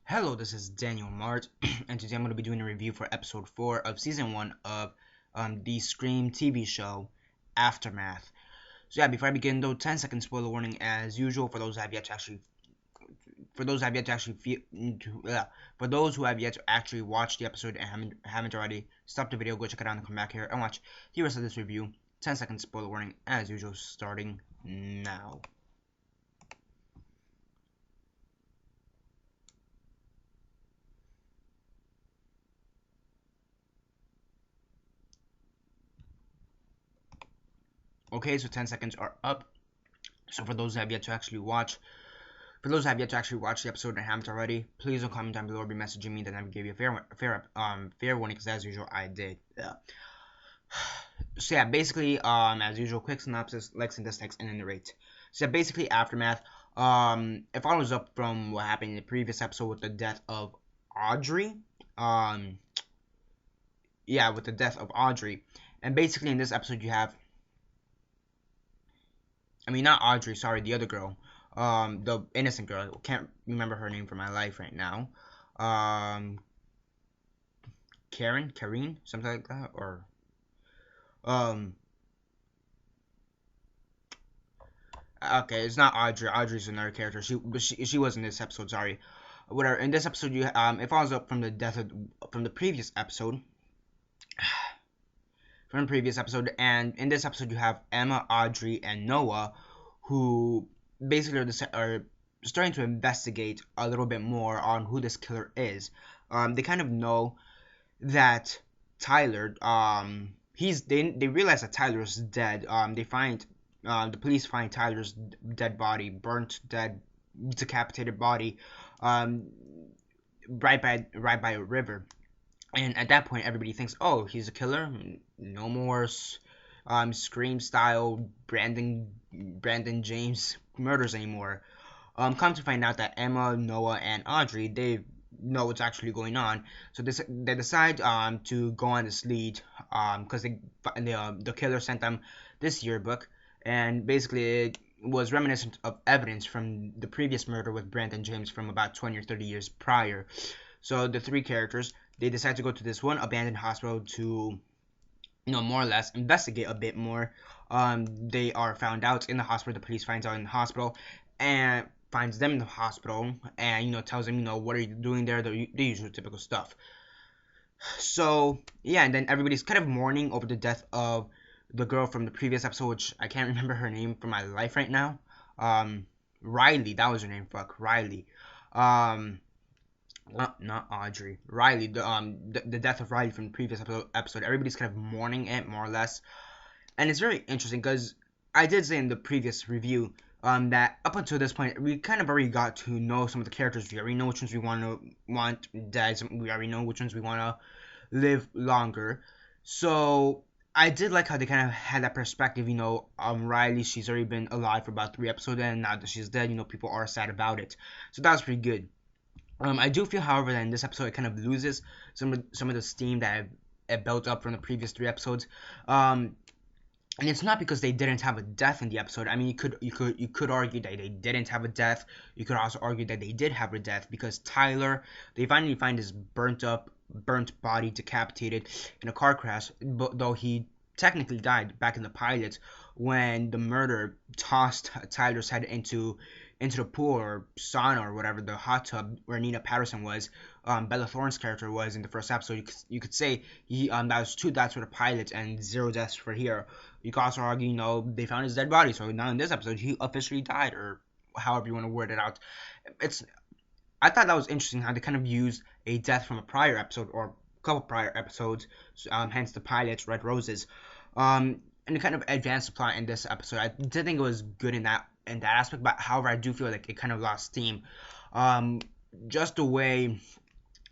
Hello, this is Daniel Mart, and today I'm going to be doing a review for episode 4 of season 1 of the Scream TV show, Aftermath. So yeah, before I begin though, 10-second spoiler warning as usual for those who have yet to actually, for those who have yet to actually watch the episode and haven't already, stop the video, go check it out and come back here and watch the rest of this review. 10-second spoiler warning as usual, starting now. Okay, so 10 seconds are up. So for those who have yet to actually watch, the episode and haven't already, please don't comment down below or be messaging me that I gave you a fair warning, because as usual I did. Yeah. So yeah, basically, as usual, quick synopsis, Lex and Destex, and then narrate. So yeah, basically, Aftermath. It follows up from what happened in the previous episode with the death of Audrey. Um, yeah, with the death of Audrey, and basically in this episode you have, I mean, not Audrey, sorry, the other girl. The innocent girl. I can't remember her name for my life right now. Um, Karine, something like that, or um. Okay, it's not Audrey. Audrey's another character. She was in this episode. Sorry, whatever. In this episode, it follows up from the death of from the previous episode. From the previous episode, and in this episode you have Emma, Audrey, and Noah, who basically are starting to investigate a little bit more on who this killer is. They kind of know that Tyler, they realize that Tyler is dead. The police find Tyler's dead body, burnt, dead, decapitated body, um, right by a river. And at that point, everybody thinks, oh, he's a killer. No more Scream style Brandon James murders anymore. Come to find out that Emma, Noah, and Audrey, they know what's actually going on. So they decide to go on this lead because the killer sent them this yearbook, and basically it was reminiscent of evidence from the previous murder with Brandon James from about 20 or 30 years prior. So the three characters, they decide to go to this one abandoned hospital to, more or less investigate a bit more. They are found out in the hospital. The police finds out in the hospital and finds them in the hospital, and tells them, what are you doing there, the usual typical stuff. So yeah, and then everybody's kind of mourning over the death of the girl from the previous episode, which I can't remember her name for my life right now. Riley, that was her name. Fuck, Riley. Um, not Audrey. Riley. The death of Riley from the previous episode. Everybody's kind of mourning it more or less, and it's very interesting because I did say in the previous review that up until this point we kind of already got to know some of the characters. We already know which ones we want dead. We already know which ones we want to live longer. So I did like how they kind of had that perspective. Riley, she's already been alive for about 3 episodes, and now that she's dead, people are sad about it. So that was pretty good. I do feel, however, that in this episode it kind of loses some of the steam that it built up from the previous 3 episodes. And it's not because they didn't have a death in the episode. I mean, you could argue that they didn't have a death. You could also argue that they did have a death because Tyler, they finally find his burnt body decapitated in a car crash. But though he technically died back in the pilot when the murderer tossed Tyler's head into the pool or sauna or whatever, the hot tub where Nina Patterson was, Bella Thorne's character was in the first episode. You could say that was 2 deaths for the pilot and 0 deaths for here. You could also argue, they found his dead body, so now in this episode he officially died, or however you want to word it out. I thought that was interesting how they kind of used a death from a prior episode or a couple prior episodes, hence the pilot, Red Roses, and it kind of advanced the plot in this episode. I did think it was good in that aspect, but however I do feel like it kind of lost steam. Um, just the way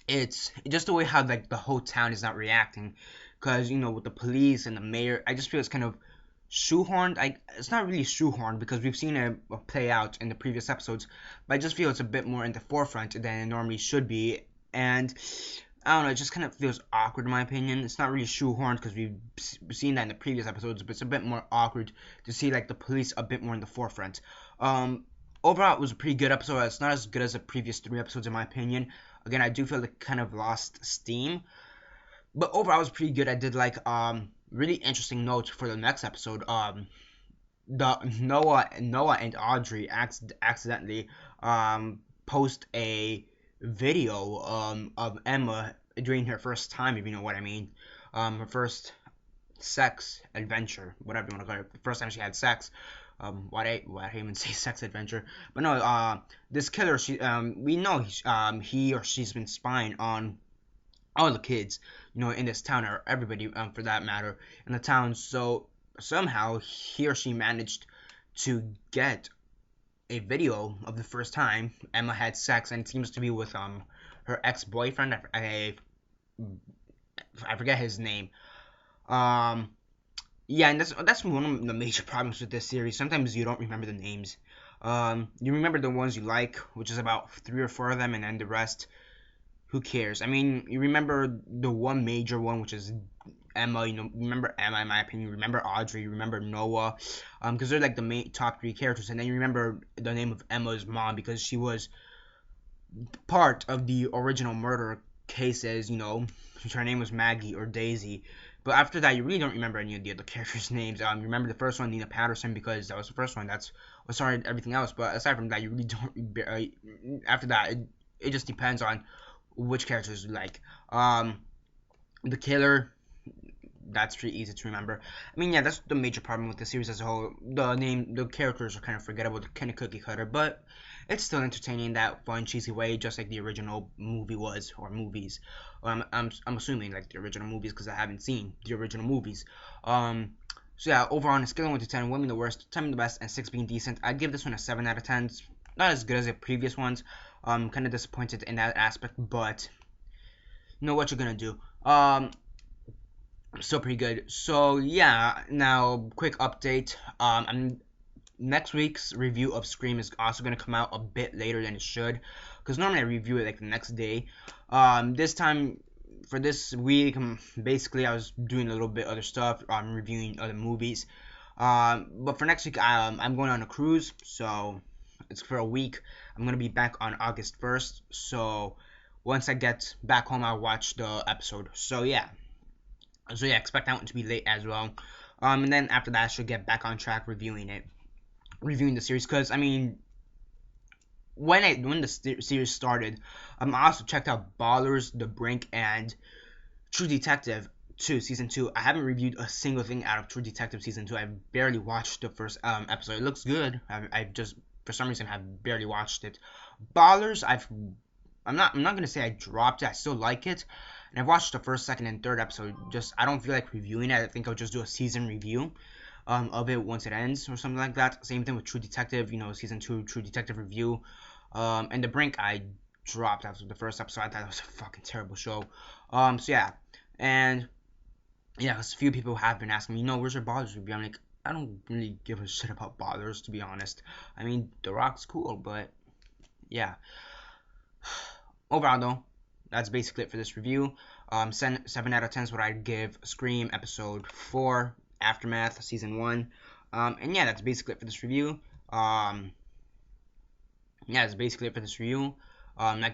how like the whole town is not reacting, because with the police and the mayor, I just feel it's kind of shoehorned. It's not really shoehorned because we've seen it play out in the previous episodes, but I just feel it's a bit more in the forefront than it normally should be, and I don't know, it just kind of feels awkward in my opinion. It's not really shoehorned because we've seen that in the previous episodes, but it's a bit more awkward to see like the police a bit more in the forefront. Um, overall, it was a pretty good episode. It's not as good as the previous 3 episodes, in my opinion. Again, I do feel it kind of lost steam, but overall, it was pretty good. I did like really interesting notes for the next episode. The Noah and Audrey accidentally post a video of Emma during her first time, if you know what I mean. Her first sex adventure, whatever you want to call it. The first time she had sex. Why I even say sex adventure? But no, this killer, we know he or she's been spying on all the kids, in this town, or everybody, for that matter, in the town. So somehow he or she managed to get a video of the first time Emma had sex, and it seems to be with her ex-boyfriend. I forget his name. Um, yeah, and that's one of the major problems with this series. Sometimes you don't remember the names. You remember the ones you like, which is about 3 or 4 of them, and then the rest, who cares? I mean, you remember the one major one, which is Emma. Remember Emma, in my opinion. You remember Audrey. You remember Noah, because they're like the main top 3 characters. And then you remember the name of Emma's mom, because she was part of the original murder cases. Her name was Maggie or Daisy. But after that, you really don't remember any of the other characters' names. You remember the first one, Nina Patterson, because that was the first one. That's what started everything else. But aside from that, you really don't. After that, it just depends on which characters you like. The killer, that's pretty easy to remember. I mean, yeah, that's the major problem with the series as a whole. The characters are kind of forgettable, kind of cookie cutter, but it's still entertaining in that fun, cheesy way, just like the original movie was, or movies. I'm assuming like the original movies, because I haven't seen the original movies. So yeah, overall on a scale of 1 to 10, 1 being the worst, 10 being the best, and 6 being decent, I'd give this one a 7 out of 10. It's not as good as the previous ones. Kind of disappointed in that aspect, but you know what you're gonna do. Still pretty good. So yeah, now quick update. Next week's review of Scream is also gonna come out a bit later than it should, because normally I review it like the next day. This time for this week, basically I was doing a little bit other stuff. Reviewing other movies. But for next week, I'm going on a cruise, so it's for a week. I'm gonna be back on August 1st. So once I get back home, I'll watch the episode. So yeah, expect that one to be late as well. And then after that, I should get back on track reviewing the series. Because I mean, when the series started, I also checked out Ballers, The Brink, and True Detective 2 season 2. I haven't reviewed a single thing out of True Detective season 2. I've barely watched the first episode. It looks good. I've just, for some reason, have barely watched it. Ballers, I'm not gonna say I dropped it. I still like it, and I've watched the first, second, and third episode. Just I don't feel like reviewing it. I think I'll just do a season review of it once it ends, or something like that. Same thing with True Detective. Season 2 True Detective review. And The Brink, I dropped after the first episode. I thought it was a fucking terrible show. So yeah, and yeah, a few people have been asking me, where's your Ballers review? I'm like, I don't really give a shit about Ballers, to be honest. I mean, The Rock's cool, but yeah. Overall, though, that's basically it for this review. 7 out of 10 is what I'd give Scream Episode 4, Aftermath, Season 1. And yeah, that's basically it for this review. Like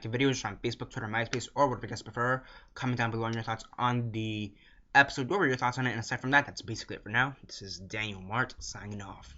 the videos on Facebook, Twitter, MySpace, or whatever you guys prefer. Comment down below on your thoughts on the episode. What were your thoughts on it? And aside from that, that's basically it for now. This is Daniel Mart signing off.